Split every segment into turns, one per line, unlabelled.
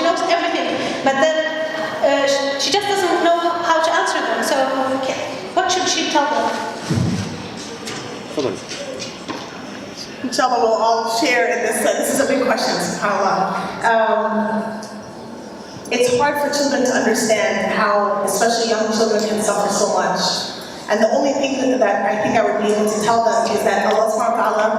knows everything, but then she just doesn't know how to answer them. So, what should she tell them?
Inshallah, we'll all share in this. This is a big question, subhanAllah. It's hard for children to understand how, especially young children, can suffer so much. And the only thing that I think I would be able to tell them is that Allah subhanahu wa ta'ala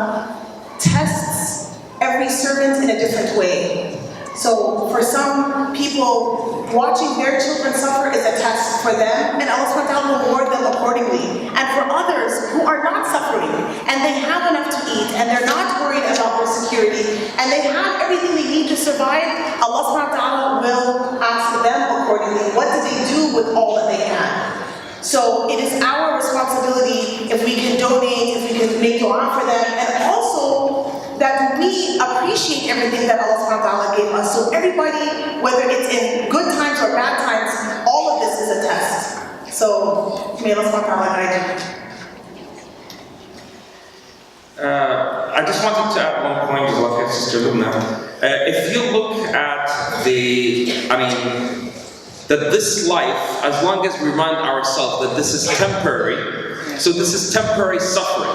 tests every servant in a different way. So for some people, watching their children suffer is a test for them, and Allah subhanahu wa ta'ala will reward them accordingly. And for others who are not suffering, and they have enough to eat, and they're not worried about their security, and they have everything they need to survive, Allah subhanahu wa ta'ala will ask them accordingly, what do they do with all that they can? So it is our responsibility if we can donate, if we can make dua for them, and also that we appreciate everything that Allah subhanahu wa ta'ala gave us. So everybody, whether it's in good times or bad times, all of this is a test. So may Allah subhanahu wa ta'ala guide you.
I just wanted to add one point as well, Sister Lobna. If you look at that this life, as long as we remind ourselves that this is temporary, so this is temporary suffering.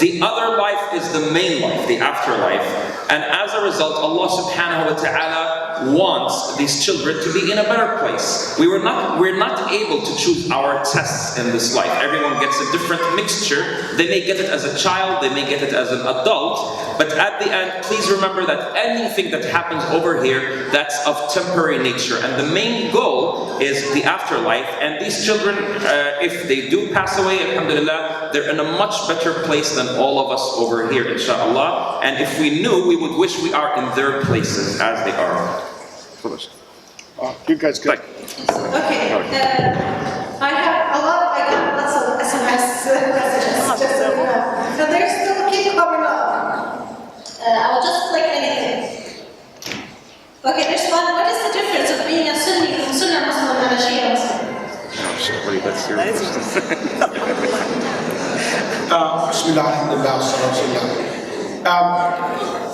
The other life is the main life, the afterlife. And as a result, Allah subhanahu wa ta'ala wants these children to be in a better place. We're not able to choose our tests in this life. Everyone gets a different mixture. They may get it as a child, they may get it as an adult, but at the end, please remember that anything that happens over here, that's of temporary nature. And the main goal is the afterlife. And these children, if they do pass away, alhamdulillah, they're in a much better place than all of us over here, inshallah. And if we knew, we would wish we are in their places as they are.
You guys good?
Okay. I got lots of SMS messages. Just so you know. So there's still keep coming up. I will just click anything. Okay, there's one. What is the difference of being a Sunni Muslim and a Shia Muslim?
Oh, sorry, that's your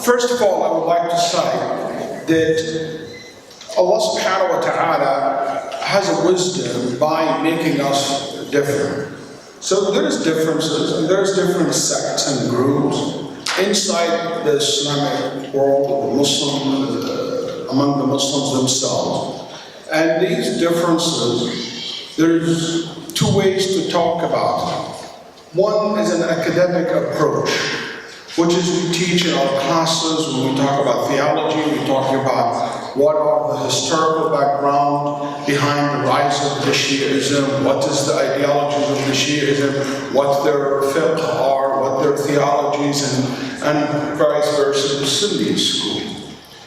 First of all, I would like to say that Allah subhanahu wa ta'ala has a wisdom by making us different. So there's differences, and there's different sects and groups inside the Islamic world, the Muslim, among the Muslims themselves. And these differences, there's two ways to talk about them. One is an academic approach, which is we teach in our classes when we talk about theology, we talk about what are the historical background behind the rise of the Shiism, what is the ideologies of the Shiism, what their fiqh are, what their theologies, and vice versa, the Sunni school.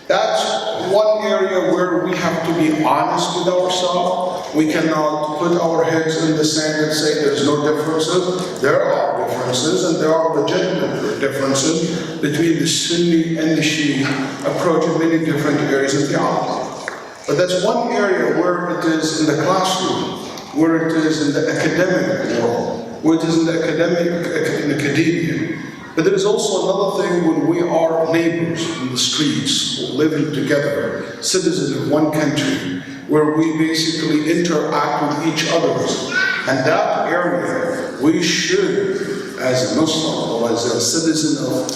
That's one area where we have to be honest with ourselves. We cannot put our heads in the sand and say there's no differences. There are differences, and there are legitimate differences between the Sunni and the Shia approach in many different areas of theology. But that's one area where it is in the classroom, where it is in the academic world, where it is in the academia. But there is also another thing when we are neighbors in the streets, living together, citizens of one country, where we basically interact with each other. And that area, we should, as a Muslim or as a citizen of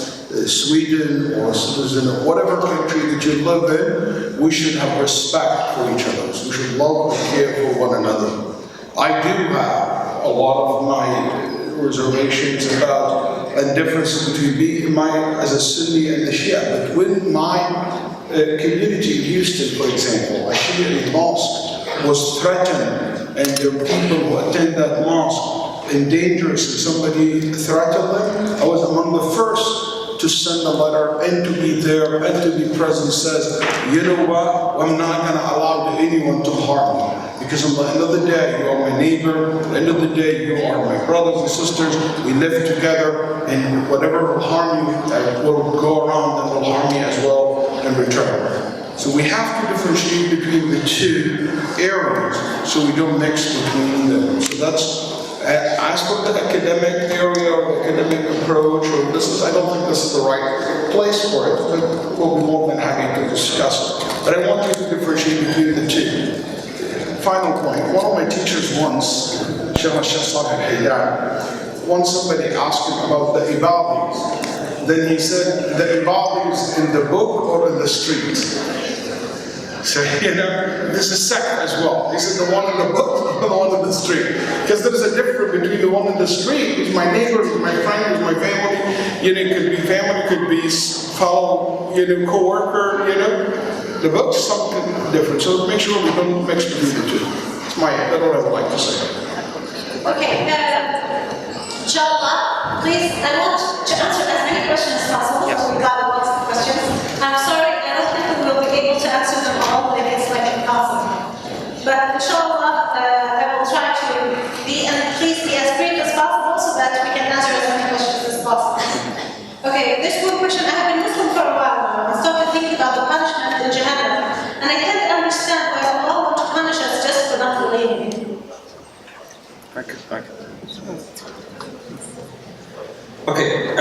Sweden or a citizen of whatever country that you live in, we should have respect for each other. We should love and care for one another. I do have a lot of my reservations about and differences between me as a Sunni and a Shia. But when my community in Houston, for example, a Shia mosque was threatened, and there were people who attend that mosque in dangerous, and somebody threatened them, I was among the first to send a letter and to be there and to be present, says, you know what, I'm not going to allow anyone to harm me. Because at the end of the day, you are my neighbor. At the end of the day, you are my brothers and sisters. We live together, and whatever will harm you will go around and will harm me as well in return. So we have to differentiate between the two areas so we don't mix between them. So that's, as for the academic area or the academic approach, or I don't think this is the right place for it, but we'll be more than happy to discuss it. but I want you to differentiate between the two. Final point, one of my teachers once, once somebody asked him about the ibadis. Then he said, the ibadis in the book or in the street? So, this is sect as well. He said the one in the book or the one in the street. Because there is a difference between the one in the street, who's my neighbor, who's my friend, who's my family. It could be family, could be fellow, co-worker, The book's something different. So make sure we don't mix between the two. That's what I would like to say.
Okay, inshallah, please, I want to answer as many questions as possible.
Yes.
We got lots of questions. I'm sorry, I don't think we will be able to answer them all if it's impossible. But inshallah, I will try to be, and please be as brief as possible so that we can answer as many questions as possible. Okay, this one question, I have been Muslim for a while now. I started thinking about the punishment in Jahannam, and I can't understand why Allah wants to punish us just for not believing.
Okay,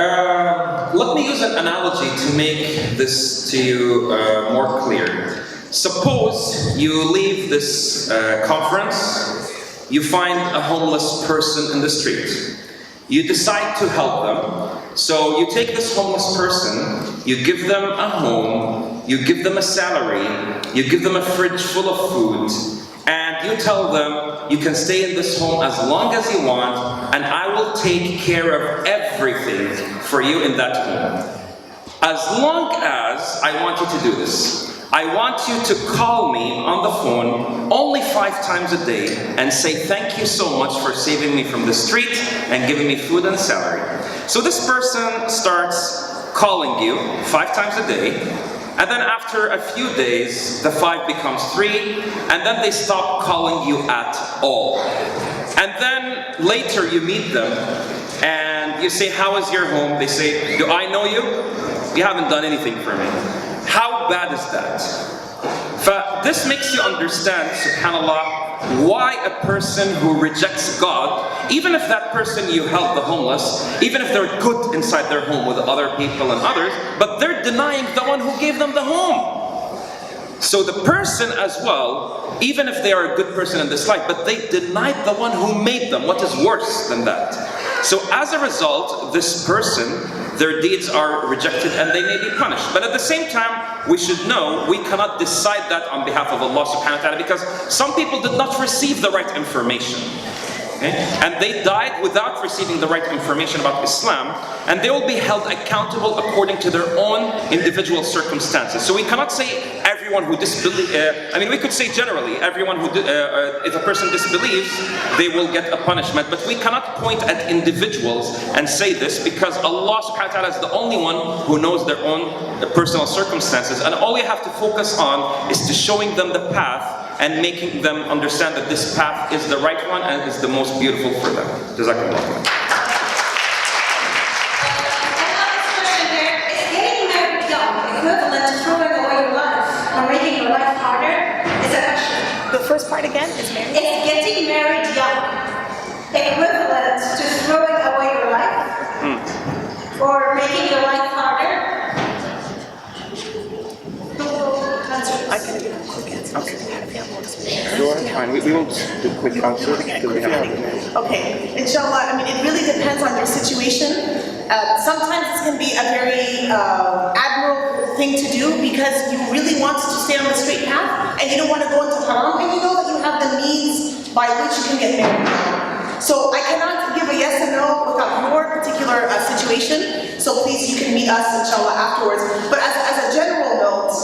let me use an analogy to make this to you more clear. Suppose you leave this conference, you find a homeless person in the street. You decide to help them, so you take this homeless person, you give them a home, you give them a salary, you give them a fridge full of food, and you tell them, you can stay in this home as long as you want, and I will take care of everything for you in that home. As long as I want you to do this. I want you to call me on the phone only 5 times a day and say thank you so much for saving me from the street and giving me food and salary. So this person starts calling you 5 times a day, and then after a few days, the 5 becomes 3, and then they stop calling you at all. And then later you meet them, and you say, how is your home? They say, do I know you? You haven't done anything for me. How bad is that? This makes you understand, subhanAllah, why a person who rejects God, even if that person you help, the homeless, even if they're good inside their home with other people and others, but they're denying the one who gave them the home. So the person as well, even if they are a good person in this life, but they denied the one who made them. What is worse than that? So as a result, this person, their deeds are rejected and they may be punished. But at the same time, we should know we cannot decide that on behalf of Allah subhanahu wa ta'ala, because some people did not receive the right information. Okay? And they died without receiving the right information about Islam, and they will be held accountable according to their own individual circumstances. So we cannot say everyone who disbelieves, we could say generally, everyone who, if a person disbelieves, they will get a punishment, but we cannot point at individuals and say this, because Allah subhanahu wa ta'ala is the only one who knows their own personal circumstances, and all we have to focus on is to showing them the path and making them understand that this path is the right one and is the most beautiful for them. Jazakallah.
The first part again is married.
Is getting married young equivalent to throwing away your life? Or making your life harder?
I can give a quick answer.
Okay. Go ahead, fine. We will do quick answers until we have it.
Okay, inshallah, it really depends on your situation. Sometimes this can be a very admirable thing to do because you really want to stay on the straight path and you don't want to go into haram, and you know that you have the means by which you can get married. So I cannot give a yes and no without your particular situation, so please you can meet us inshallah afterwards. But as a general note,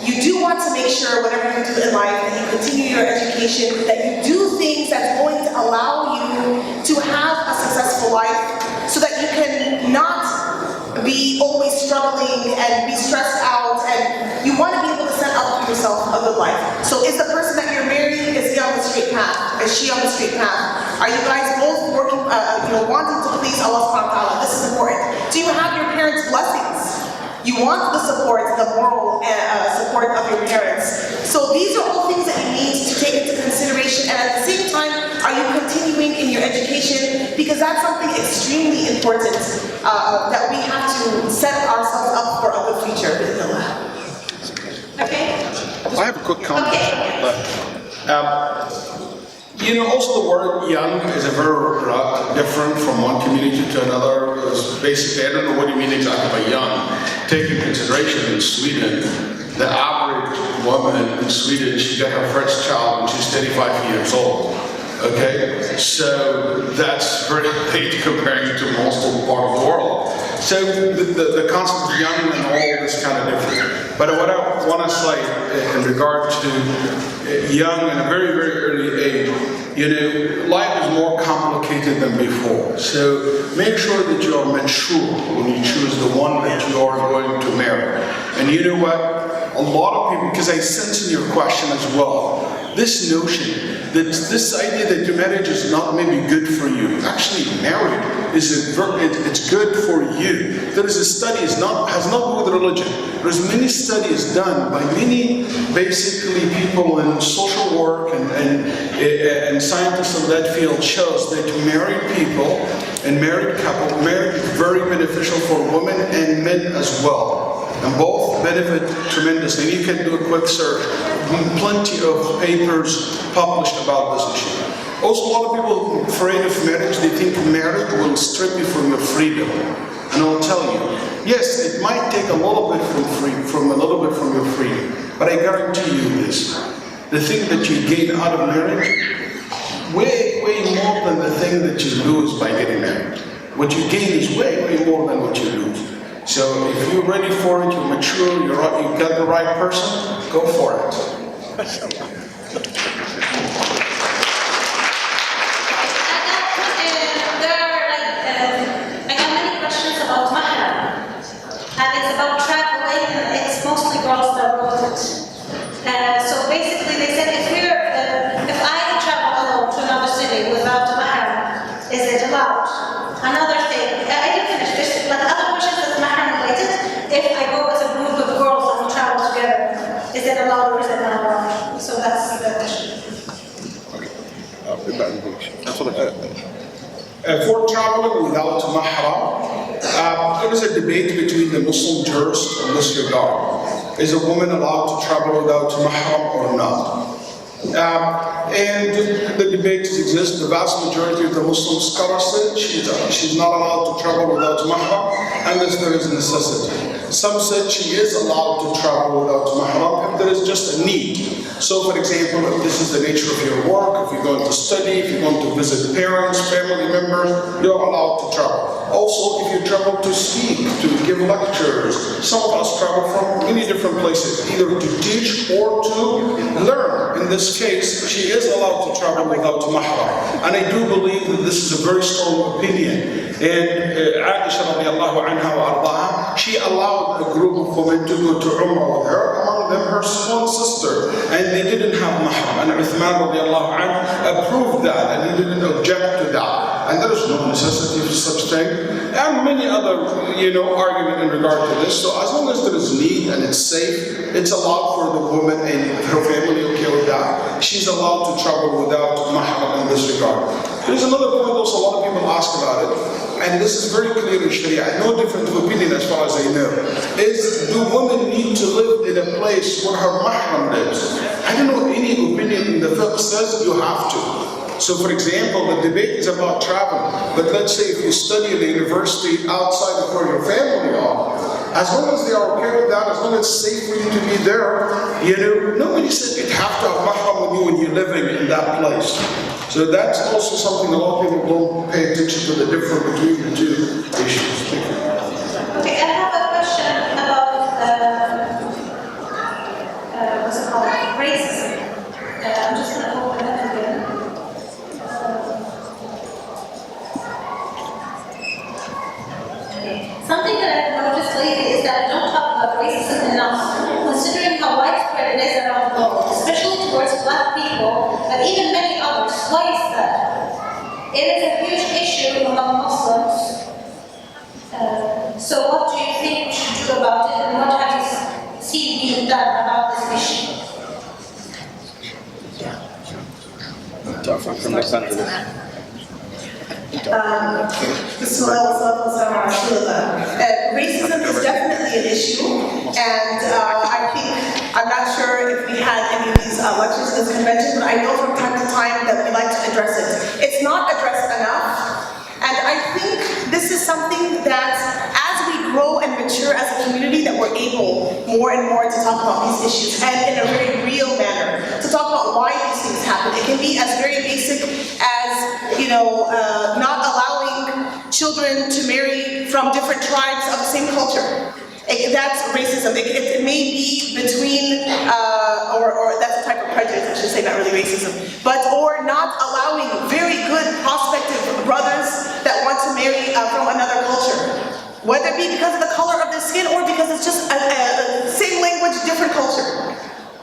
you do want to make sure whatever you do in life, that you continue your education, that you do things that's going to allow you to have a successful life, so that you can not be always struggling and be stressed out, and you want to be able to set up for yourself a good life. So is the person that you're marrying, is he on the straight path? Is she on the straight path? Are you guys both working, wanting to please Allah subhanahu wa ta'ala? This is important. Do you have your parents' blessings? You want the support, the moral support of your parents. So these are all things that you need to take into consideration, and at the same time, are you continuing in your education? Because that's something extremely important that we have to set ourselves up for a good future.
Okay.
You know, also the word young is a very different from one community to another. Because basically, I don't know what you mean exactly by young. Take into consideration in Sweden, the average woman in Sweden, she got her first child when she's 35 years old. Okay, so that's very late comparing to most of the part of the world. So the concept of young and old is kind of different. But what I want to say in regard to young in a very, very early age, you know, life is more complicated than before. So make sure that you are mature when you choose the one that you are going to marry. And you know what? A lot of people, because I sense in your question as well, this notion that this idea that your marriage is not maybe good for you. Actually, marriage it's good for you. There is a study, has not to do with religion. There's many studies done by many basically people in social work and scientists in that field shows that married people and married couple, marriage is very beneficial for women and men as well. And both benefit tremendously. You can do a quick search. Plenty of papers published about this issue. Also, a lot of people afraid of marriage. They think marriage will strip you from your freedom. And I'll tell you, yes, it might take a little bit from your freedom. But I guarantee you this: the thing that you gain out of marriage, way more than the thing that you lose by getting married. What you gain is way more than what you lose. So if you're ready for it, you're mature, you've got the right person, go for it.
I got many questions about mahram, and it's about traveling, and it's mostly girls that wrote it. So basically they said if I travel alone to another city without a mahram, is it allowed? Another thing, I didn't finish this, but other questions that's mahram related, if I go as a group of girls and we travel together, is it allowed or is it not allowed? So that's the question.
For traveling without mahram, there is a debate between the Muslim jurists in this regard. Is a woman allowed to travel without mahram or not? And the debates exist. The vast majority of the Muslim scholars say she's not allowed to travel without mahram unless there is a necessity. Some said she is allowed to travel without mahram if there is just a need. So for example, if this is the nature of your work, if you're going to study, if you're going to visit parents, family members, you're allowed to travel. Also, if you travel to speak, to give lectures, some of us travel from many different places, either to teach or to learn. In this case, she is allowed to travel without mahram. And I do believe that this is a very strong opinion. And Aisha radiallahu anha wa ardaha, she allowed a group of women to go to Umrah with her, among them her small sister, and they didn't have mahram. And Uthman radiallahu anhu approved that, and he didn't object to that. And there is no necessity for such thing. And many other, argument in regard to this. So as long as there is need and it's safe, it's allowed for the woman and her family okay with that. She's allowed to travel without mahram in this regard. There's another point also a lot of people ask about it, and this is very clear in Sharia, no different opinion as far as I know, is do women need to live in a place where her mahram lives? I don't know any opinion in the fiqh says you have to. So for example, the debate is about travel, but let's say if you study in a university outside of where your family are, as long as they are okay with that, as long as it's safe for you to be there, nobody said you'd have to have mahram with you when you're living in that place. So that's also something a lot of people don't pay attention to the difference between the two issues. Thank you.
Okay, I have a question about what's it called? Racism. I'm just going to open it again. Something that I've noticed lately is that I don't talk about racism enough, considering how widespread it is around the world, especially towards black people, and even many others. Why is that? It is a huge issue among Muslims. So what do you think we should do about it, and what have you seen being done about this issue?
From Los Angeles.
Bismillah wa salatu wa salam ala Rasulillah. racism is definitely an issue, and I think, I'm not sure if we had any of these lectures in this convention, but I know from time to time that we like to address it. It's not addressed enough, and I think this is something that as we grow and mature as a community, that we're able more and more to talk about these issues, and in a very real manner, to talk about why these things happen. It can be as very basic as, you know, not allowing children to marry from different tribes of the same culture. That's racism. It may be between, or that's a type of prejudice, I should say, not really racism, but, or not allowing very good prospective brothers that want to marry from another culture. Whether it be because of the color of their skin or because it's just same language, different culture.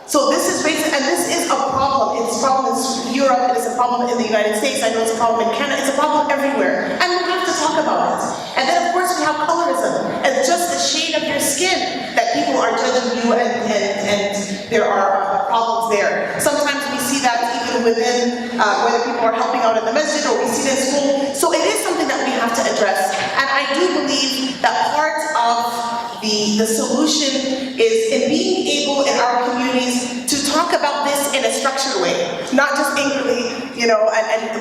So this is racist, and this is a problem. It's a problem in Europe, it is a problem in the United States, I know it's a problem in Canada, it's a problem everywhere. And we have to talk about it. And then of course we have colorism, and just the shade of your skin that people are judging you, and there are problems there. Sometimes we see that even within, whether people are helping out in the masjid or we see it in school. So it is something that we have to address. And I do believe that part of the solution is in being able in our communities to talk about this in a structured way, not just angrily, you know,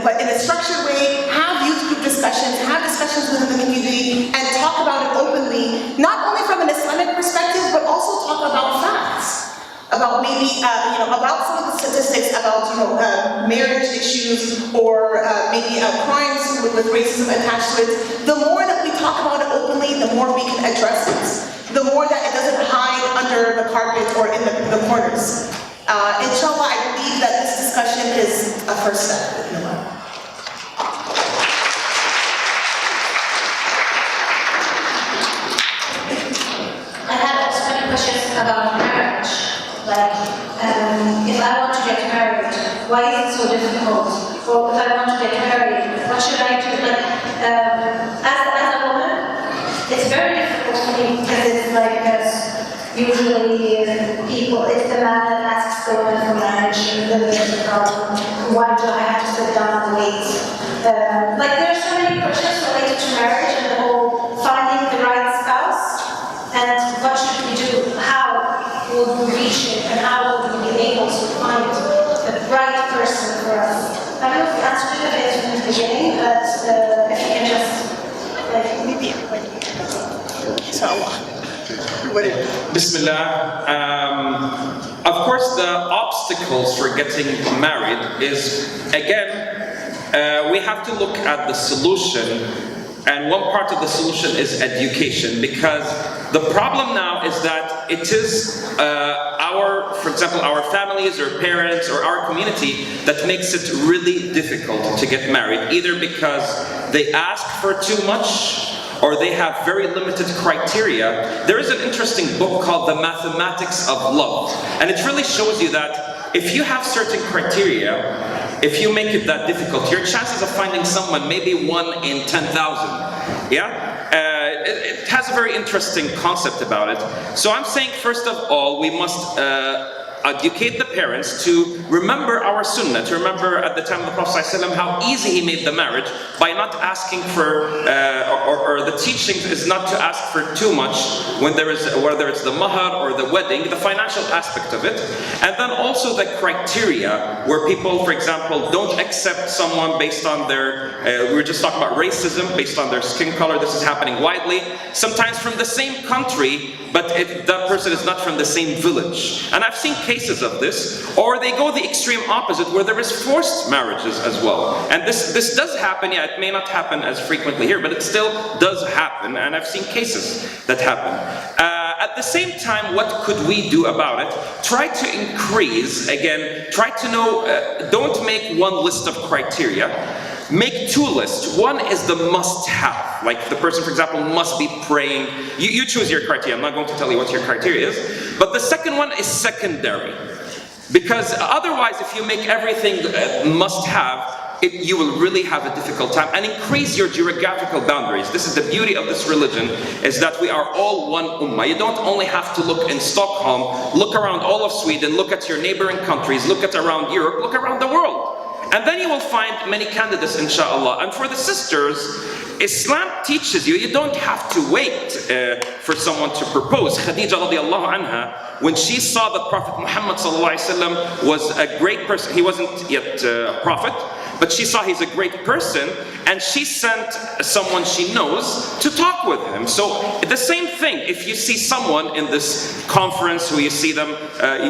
but in a structured way, have youth group discussions, have discussions within the community, and talk about it openly, not only from an Islamic perspective, but also talk about facts, about maybe, you know, about some of the statistics about, you know, marriage issues or maybe crimes with racism attached to it. The more that we talk about it openly, the more we can address it. The more that it doesn't hide under the carpet or in the corners. Inshallah, I believe that this discussion is a first step.
I had also many questions about marriage. Like, if I want to get married, why is it so difficult? Or if I want to get married, what should I do? Like, as a woman, it's very difficult for me because it's like, usually people, it's the man that asks the woman for marriage, and then there's a problem. Why do I have to sit down and wait? Like, there are so many questions related to marriage and the whole finding the right spouse, and what should we do? How would we reach it, and how would we be able to find the right person for us? I don't know if you answered it a bit from the beginning, but if you can just, like, maybe everybody.
Bismillah. Of course, the obstacles for getting married is, again, we have to look at the solution, and one part of the solution is education, because the problem now is that it is for example, our families or parents or our community that makes it really difficult to get married, either because they ask for too much, or they have very limited criteria. There is an interesting book called The Mathematics of Love, and it really shows you that if you have certain criteria, if you make it that difficult, your chances of finding someone maybe 1 in 10,000. Yeah? It has a very interesting concept about it. So I'm saying, first of all, we must educate the parents to remember our sunnah, to remember at the time of the Prophet ﷺ how easy he made the marriage by not asking for, or the teachings is not to ask for too much when there is, whether it's the mahar or the wedding, the financial aspect of it. And then also the criteria where people, for example, don't accept someone based on their, we were just talking about racism, based on their skin color. This is happening widely. Sometimes from the same country, but that person is not from the same village. And I've seen cases of this, or they go the extreme opposite where there is forced marriages as well. And this does happen. Yeah, it may not happen as frequently here, but it still does happen, and I've seen cases that happen. At the same time, what could we do about it? Try to increase, again, try to know, don't make one list of criteria. Make 2 lists. One is the must-have. Like the person, for example, must be praying. You choose your criteria. I'm not going to tell you what your criteria is. But the second one is secondary. Because otherwise, if you make everything must-have, you will really have a difficult time. And increase your geographical boundaries. This is the beauty of this religion, is that we are all one ummah. You don't only have to look in Stockholm, look around all of Sweden, look at your neighboring countries, look at around Europe, look around the world. And then you will find many candidates, inshallah. And for the sisters, Islam teaches you, you don't have to wait for someone to propose. Khadija radiallahu anha, when she saw that Prophet Muhammad sallallahu alaihi wasallam was a great person, he wasn't yet a prophet, but she saw he's a great person, and she sent someone she knows to talk with him. So the same thing, if you see someone in this conference who you see them,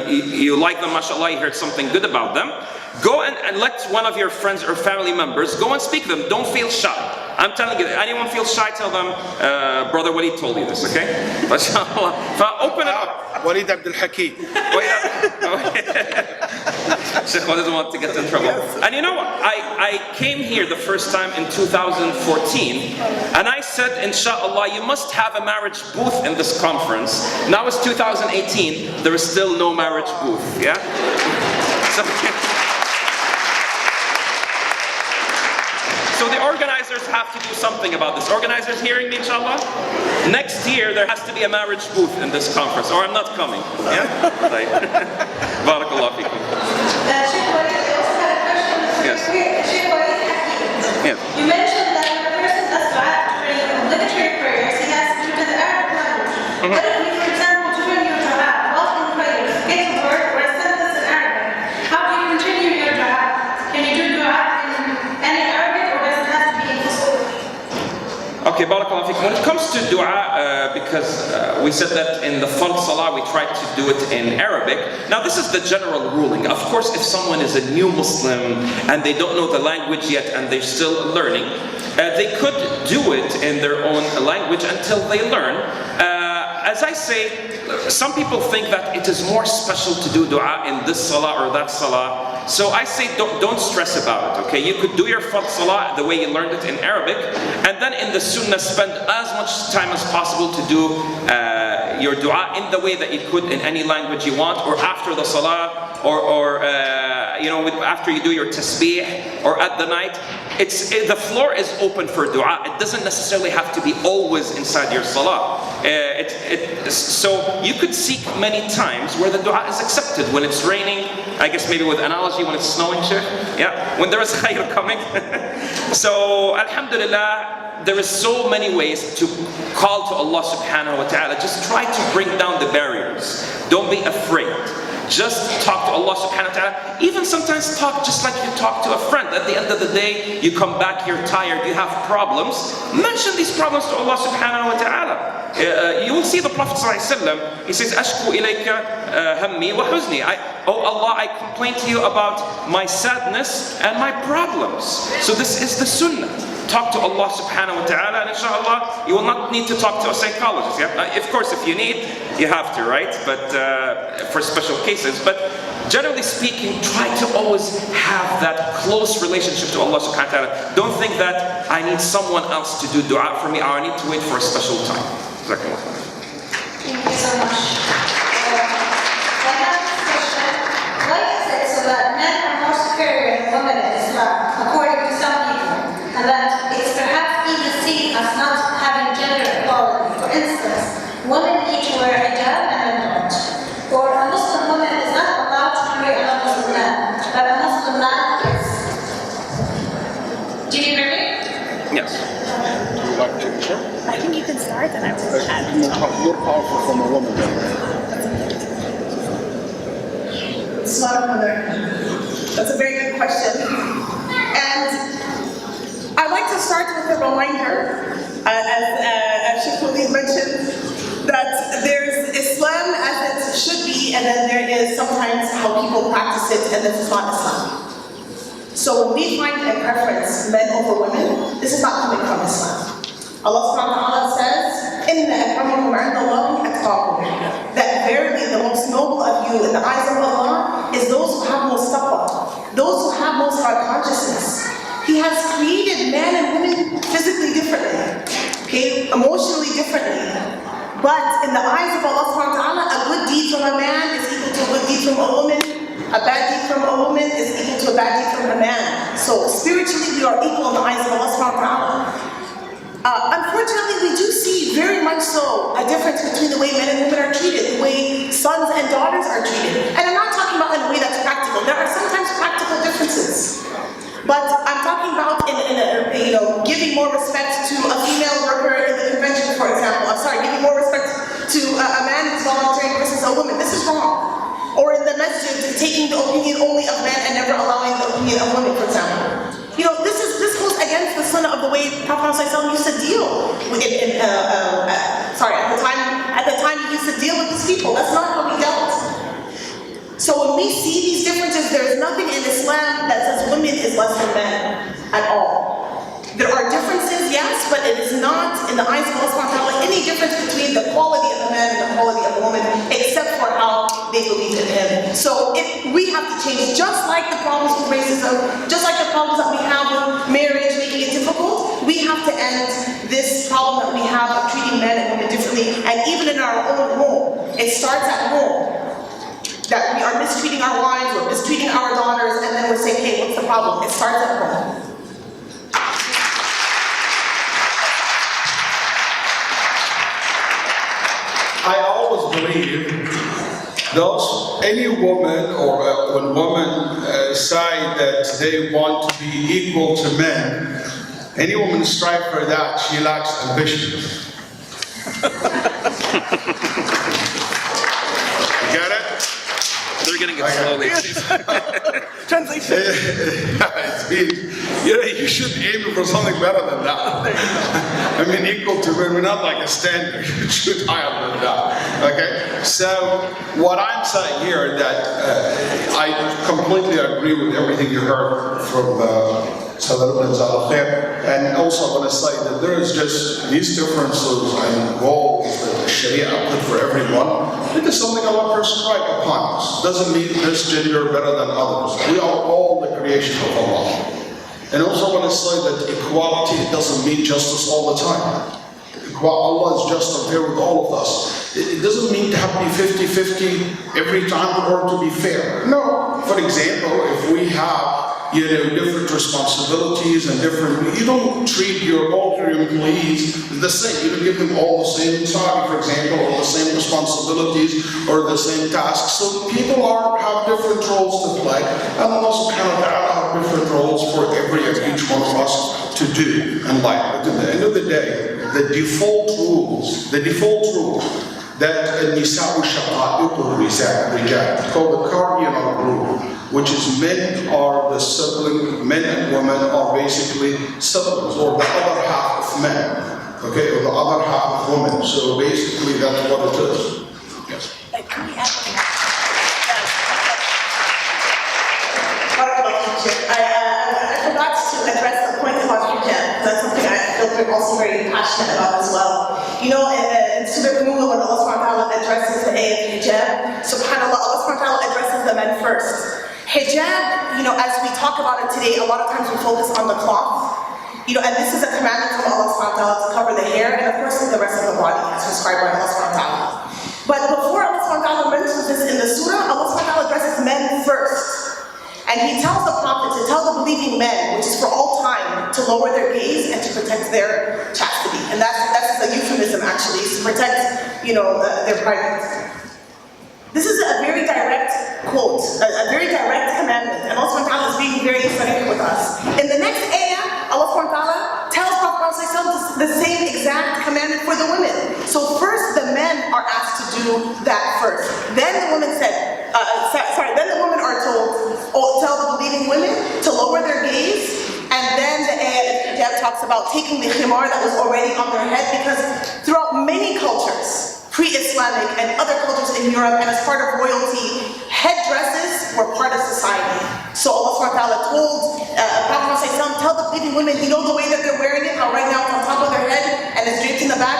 you like them, mashallah, you heard something good about them, go and let one of your friends or family members go and speak to them. Don't feel shy. I'm telling you, anyone feels shy, tell them, Brother Waleed told you this, okay? MashaAllah. Open it up.
Waleed Abdul Hakeem.
Sheikh doesn't want to get in trouble. And you know what? I came here the first time in 2014, and I said, inshallah, you must have a marriage booth in this conference. Now it's 2018, there is still no marriage booth, yeah? So the organizers have to do something about this. Organizers hearing me, inshallah? Next year, there has to be a marriage booth in this conference, or I'm not coming. Yeah? Barakallah fikum.
Sheikh Waleed, I also had a question.
Yes.
Sheikh Waleed, Hakeem.
Yes.
You mentioned that when a person does dua during obligatory prayers, he has to do the Arabic language. What if you, for example, during your dua, while in prayer, get a word or a sentence in Arabic? How do you continue your dua? Can you do dua in any Arabic, or does it have to be in Muslim?
Okay, barakallah fikum. When it comes to dua, because we said that in the Fard Salah we try to do it in Arabic. Now this is the general ruling. Of course, if someone is a new Muslim and they don't know the language yet and they're still learning, they could do it in their own language until they learn. As I say, some people think that it is more special to do dua in this salah or that salah. So I say don't stress about it, okay? You could do your Fard Salah the way you learned it in Arabic, and then in the Sunnah spend as much time as possible to do your dua in the way that you could in any language you want, or after the Salah, or you know, after you do your tasbih, or at the night. The floor is open for dua. It doesn't necessarily have to be always inside your Salah. So you could seek many times where the dua is accepted. When it's raining, I guess maybe with analogy, when it's snowing, Sheikh, yeah, when there is khayr coming. So alhamdulillah, there is so many ways to call to Allah subhanahu wa ta'ala. Just try to bring down the barriers. Don't be afraid. Just talk to Allah subhanahu wa ta'ala. Even sometimes talk just like you talk to a friend. At the end of the day, you come back, you're tired, you have problems. Mention these problems to Allah subhanahu wa ta'ala. You will see the Prophet ﷺ, he says, Ashku ilayka hammi wa huzni. Oh Allah, I complain to you about my sadness and my problems. So this is the sunnah. Talk to Allah subhanahu wa ta'ala, and inshallah, you will not need to talk to a psychologist. Yeah? Of course, if you need, you have to, right? But for special cases. But generally speaking, try to always have that close relationship to Allah subhanahu wa ta'ala. Don't think that I need someone else to do dua for me, or I need to wait for a special time.
Thank you so much. I have this question. Why is it so that men are more superior than women in Islam, according to some people, and that it's perhaps even seen as not having gender equality? For instance, women need to wear hijab and men don't. Or a Muslim woman is not allowed to marry a Muslim man, but a Muslim man is. Do you hear me?
Yes.
Would you like to share?
I think you can start and I will add.
More powerful from a woman than
That's a very good question. And I'd like to start with a reminder, as Sheikh Waleed mentioned, that there's Islam as it should be, and then there is sometimes how people practice it, and this is not Islam. So when we find a preference, men over women, this is not coming from Islam. Allah subhanahu wa ta'ala says, Inna akramakum 'inda Allahi atqakum. That verily the most noble of you in the eyes of Allah is those who have most taqwa, those who have most God consciousness. He has created man and women physically differently, okay, emotionally differently. But in the eyes of Allah subhanahu wa ta'ala, a good deed from a man is equal to a good deed from a woman. A bad deed from a woman is equal to a bad deed from a man. So spiritually we are equal in the eyes of Allah subhanahu wa ta'ala. Unfortunately, we do see very much so a difference between the way men and women are treated, the way sons and daughters are treated. And I'm not talking about in a way that's practical. There are sometimes practical differences. But I'm talking about giving more respect to a female worker in the convention, for example. I'm sorry, giving more respect to a man who's volunteering versus a woman. This is wrong. Or in the masjid, taking the opinion only of men and never allowing the opinion of women, for example. This goes against the sunnah of the way Prophet ﷺ used to deal with it. At the time he used to deal with these people. That's not how he dealt. So when we see these differences, there's nothing in Islam that says women is less than men at all. There are differences, yes, but it is not, in the eyes of Allah subhanahu wa ta'ala, any difference between the quality of a man and the quality of a woman, except for how they believe in him. So we have to change, just like the problems with racism, just like the problems that we have with marriage, making it difficult, we have to end this problem that we have of treating men and women differently, and even in our own home. It starts at home. That we are mistreating our wives, we're mistreating our daughters, and then we're saying, hey, what's the problem? It starts at home.
I always believe any woman or when women say that they want to be equal to men, any woman strive for that, she lacks ambition. Get it?
They're getting it slowly.
Translation.
You should aim for something better than that. I mean, equal to men, we're not like a standard. You should higher than that. Okay? So, what I'm saying here that I completely agree with everything you heard from and also I want to say that there is just these differences and roles that the Sharia put for everyone. It is something Allah prescribed upon us. Doesn't mean this gender better than others. We are all the creation of Allah. And also I want to say that equality doesn't mean justice all the time. Allah is just and fair with all of us. It doesn't mean to have to be 50-50 every time or to be fair. No. For example, if we have different responsibilities and you don't treat all your employees the same. You don't give them all the same salary, for example, or the same responsibilities or the same tasks. So people have different roles to play, and Allah subhanahu wa ta'ala have different roles for each one of us to do in life. But at the end of the day, the default rule that النساء شقائق الرجال, called the cardinal rule, which is men and women are basically siblings, or the other half of men, okay, or the other half of women. So basically that's what it is. Yes.
Can we add one?
I forgot to address the point about hijab. That's something I feel also very passionate about as well. In Surah Mulla, when Allah subhanahu wa ta'ala addresses the ayah of hijab, subhanAllah, Allah subhanahu wa ta'ala addresses the men first. Hijab, as we talk about it today, a lot of times we focus on the cloth. And this is a commandment from Allah subhanahu wa ta'ala to cover the hair and of course the rest of the body as prescribed by Allah subhanahu wa ta'ala. But before Allah subhanahu wa ta'ala mentions this in the surah, Allah subhanahu wa ta'ala addresses men first. And he tells the Prophet to tell the believing men, which is for all time, to lower their gaze and to protect their chastity. And that's a euphemism actually, to protect, their private. This is a very direct quote, a very direct commandment, and Allah subhanahu wa ta'ala is being very specific with us. In the next ayah, Allah subhanahu wa ta'ala tells Prophet the same exact commandment for the women. So first the men are asked to do that first. Then the women then the women are told, tell the believing women to lower their gaze, and then the ayah that talks about taking the khimar that was already on their head, because throughout many cultures, pre-Islamic and other cultures in Europe, and as part of royalty, headdresses were part of society. So Allah subhanahu wa ta'ala told Prophet tell the believing women, the way that they're wearing it, how right now it's on top of their head and it's draped in the back,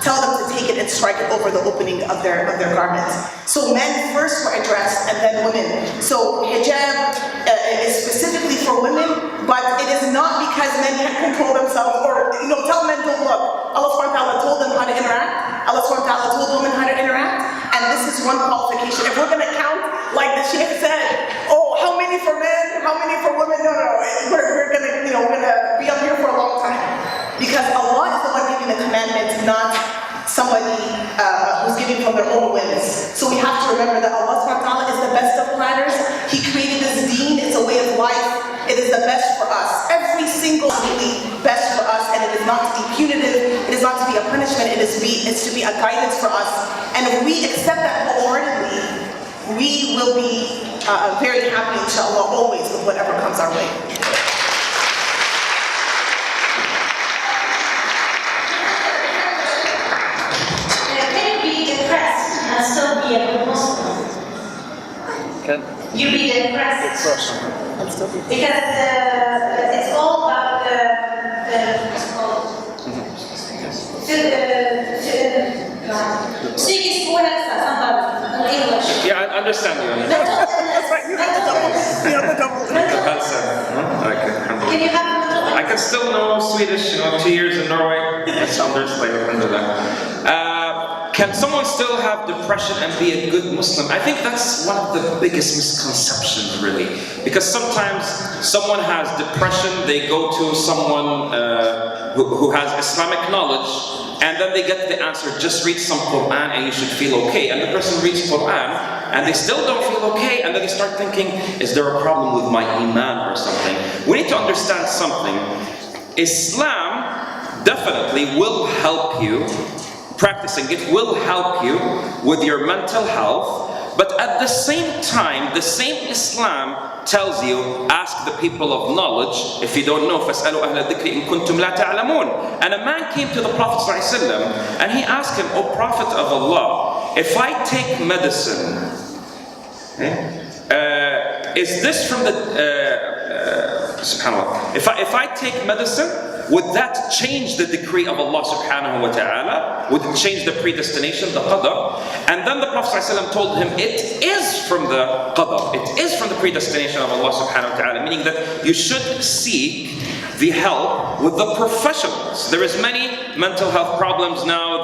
tell them to take it and strike it over the opening of their garments. So men first were addressed and then women. So hijab is specifically for women, but it is not because men can't control themselves or tell men don't look. Allah subhanahu wa ta'ala told them how to interact. Allah subhanahu wa ta'ala told women how to interact, and this is one qualification. If we're going to count, like the Sheikh said, how many for men, how many for women? No. We're going to, we're going to be up here for a long time, because Allah is the one giving the commandment, not somebody who's giving from their own whims. So we have to remember that Allah subhanahu wa ta'ala is the best of planners. He created this deen. It's a way of life. It is the best for us. Every single best for us, and it is not to be punitive, it is not to be a punishment, it is to be a guidance for us. And if we accept that wholeheartedly, we will be very happy, inshallah, always with whatever comes our way.
And still be a good Muslim.
Can
You be depressed. Because it's all about what's it called? Psykisk ohälsa, sometimes in English.
Yeah, I understand you.
That's right, you have the double. You have the double.
Can you have mental
I can still know Swedish, 2 years in Norway. That's understandable. Can someone still have depression and be a good Muslim? I think that's one of the biggest misconceptions, really. Because sometimes someone has depression, they go to someone who has Islamic knowledge, and then they get the answer, just read some Quran and you should feel okay. And the person reads Quran, and they still don't feel okay, and then they start thinking, is there a problem with my iman or something? We need to understand something. Islam definitely will help you. Practicing it will help you with your mental health, but at the same time, the same Islam tells you, ask the people of knowledge. If you don't know, فَاسْأَلُوا أَهْلَ الذِّكْرِ إِن كُنتُمْ لَا تَعْلَمُونَ. And a man came to the Prophet ﷺ, and he asked him, O Prophet of Allah, if I take medicine, is this from the, subhanAllah, if I take medicine, would that change the decree of Allah subhanahu wa ta'ala? Would it change the predestination, the qadar? And then the Prophet ﷺ told him, it is from the qadar, it is from the predestination of Allah subhanahu wa ta'ala, meaning that you should seek the help with the professionals. There is many mental health problems now.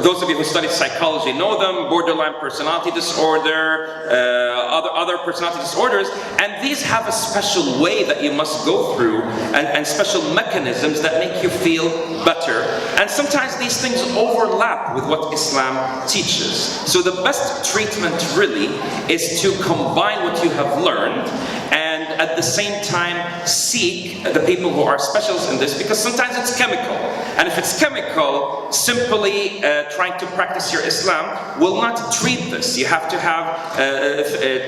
Those of you who study psychology know them: borderline personality disorder, other personality disorders, and these have a special way that you must go through, and special mechanisms that make you feel better. And sometimes these things overlap with what Islam teaches. So the best treatment really is to combine what you have learned, and at the same time seek the people who are specialists in this, because sometimes it's chemical, and if it's chemical, simply trying to practice your Islam will not treat this. You have to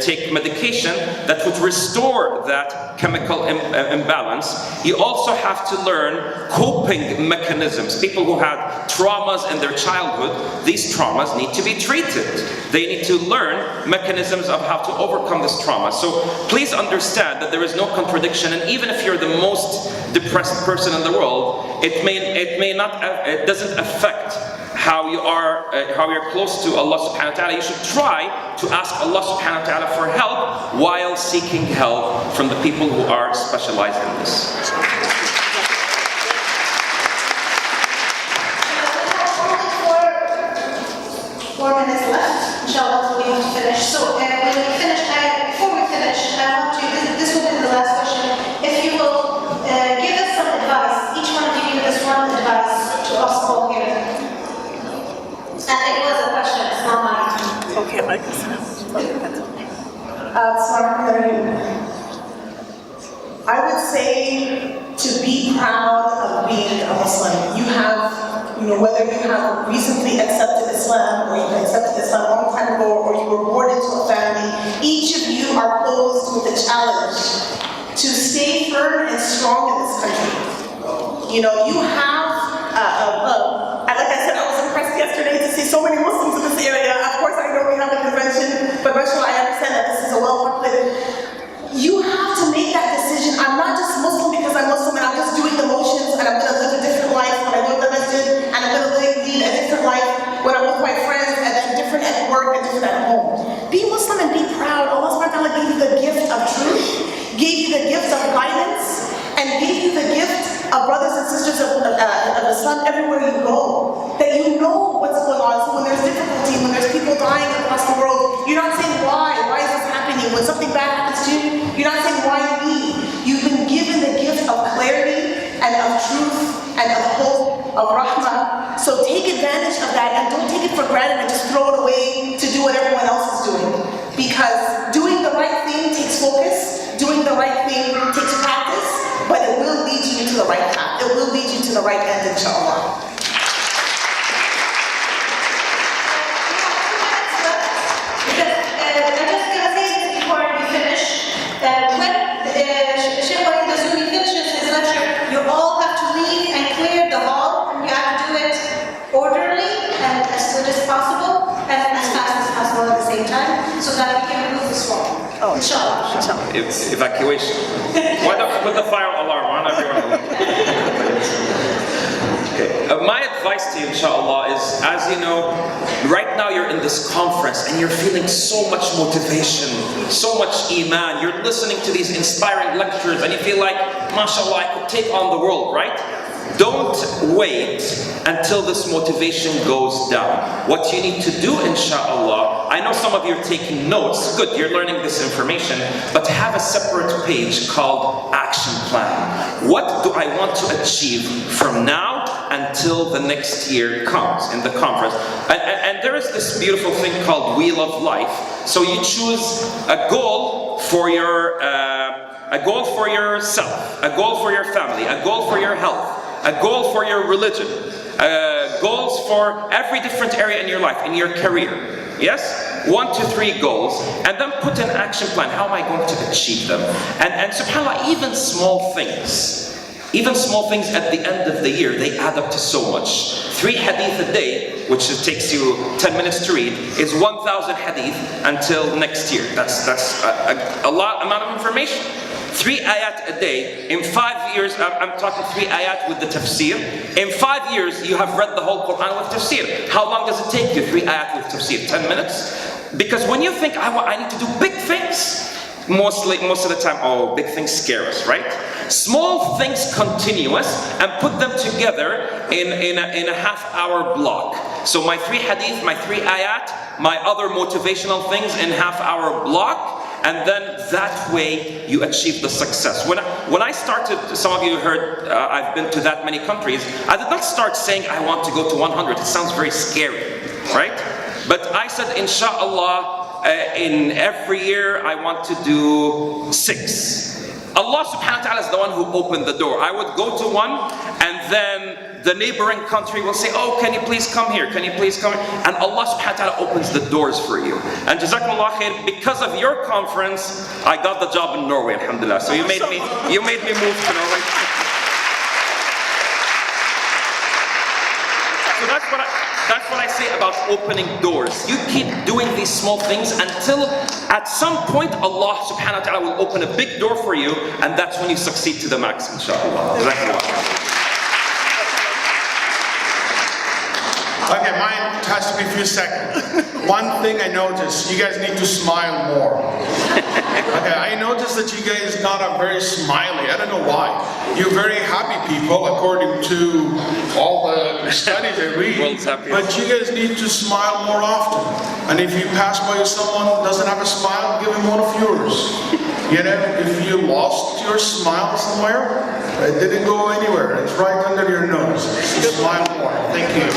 take medication that would restore that chemical imbalance. You also have to learn coping mechanisms. People who had traumas in their childhood, these traumas need to be treated. They need to learn mechanisms of how to overcome this trauma. So please understand that there is no contradiction, and even if you're the most depressed person in the world, it doesn't affect how you're close to Allah subhanahu wa ta'ala. You should try to ask Allah subhanahu wa ta'ala for help while seeking help from the people who are specialized in this.
Four minutes left, inshallah, we have to finish. So when we finish, before we finish, I want to, this will be the last question. If you will give us some advice, each one of you give us one advice to us all here. And it was a question, it's not mine.
Okay, Mike.
I would say to be proud of being a Muslim. You have, whether you have recently accepted Islam, or you've accepted Islam a long time ago, or you were born into a family, each of you are posed with the challenge to stay firm and strong in this country. You have, like I said, I was impressed yesterday to see so many Muslims in this area. Of course, I know we have a convention, but mashallah, I understand that this is a well-populated. You have to make that decision. I'm not just Muslim because I'm Muslim and I'm just doing the motions, and I'm going to live a different life when I go to the masjid, and I'm going to lead a different life when I'm with my friends, and then different at work and different at home. Be Muslim and be proud. Allah subhanahu wa ta'ala gave you the gift of truth, gave you the gift of guidance, and gave you the gift of brothers and sisters of Islam everywhere you go. That you know what's going on. So when there's difficulty, when there's people dying across the world, you're not saying why is this happening? When something bad happens to you, you're not saying why me. You've been given the gift of clarity and of truth and of hope, of rahmah. So take advantage of that and don't take it for granted and just throw it away to do what everyone else is doing. Because doing the right thing takes focus, doing the right thing takes practice. to the right path. It will lead you to the right end, inshallah.
So that we can remove this wall.
Oh,
inshallah.
Evacuation. Why don't you put the fire alarm on everyone? Okay. My advice to you, inshallah, is, as you know, right now you're in this conference and you're feeling so much motivation, so much iman. You're listening to these inspiring lectures and you feel like, mashallah, I could take on the world, right? Don't wait until this motivation goes down. What you need to do, inshallah, I know some of you are taking notes, good, you're learning this information, but have a separate page called Action Plan. What do I want to achieve from now until the next year comes in the conference? And there is this beautiful thing called Wheel of Life. So you choose a goal for your, a goal for yourself, a goal for your family, a goal for your health, a goal for your religion, goals for every different area in your life, in your career. Yes? 1 to 3 goals, and then put an action plan. How am I going to achieve them? And subhanAllah, even small things at the end of the year, they add up to so much. 3 hadith a day, which takes you 10 minutes to read, is 1,000 hadith until next year. That's a lot amount of information. 3 ayat a day, in 5 years, I'm talking 3 ayat with the tafsir. In 5 years, you have read the whole Quran with tafsir. How long does it take you, 3 ayat with tafsir? 10 minutes? Because when you think, I need to do big things, most of the time, oh, big things scare us, right? Small things continuous, and put them together in a half-hour block. So my 3 hadith, my 3 ayat, my other motivational things in half-hour block, and then that way you achieve the success. When I started, some of you heard I've been to that many countries, I did not start saying I want to go to 100. It sounds very scary, right? But I said, inshallah, in every year I want to do 6. Allah subhanahu wa ta'ala is the one who opened the door. I would go to one, and then the neighboring country will say, oh, can you please come here? Can you please come here? And Allah subhanahu wa ta'ala opens the doors for you. And jazakumullah khair, because of your conference, I got the job in Norway, alhamdulillah. So you made me move to Norway. So that's what I say about opening doors. You keep doing these small things until at some point Allah subhanahu wa ta'ala will open a big door for you, and that's when you succeed to the max, inshallah.
Okay, mine has to be a few seconds. One thing I noticed, you guys need to smile more. Okay, I noticed that you guys not are very smiley. I don't know why. You're very happy people, according to all the studies I read. But you guys need to smile more often. And if you pass by someone who doesn't have a smile, give him one of yours. You know, if you lost your smile somewhere, it didn't go anywhere. It's right under your nose. So smile more. Thank you.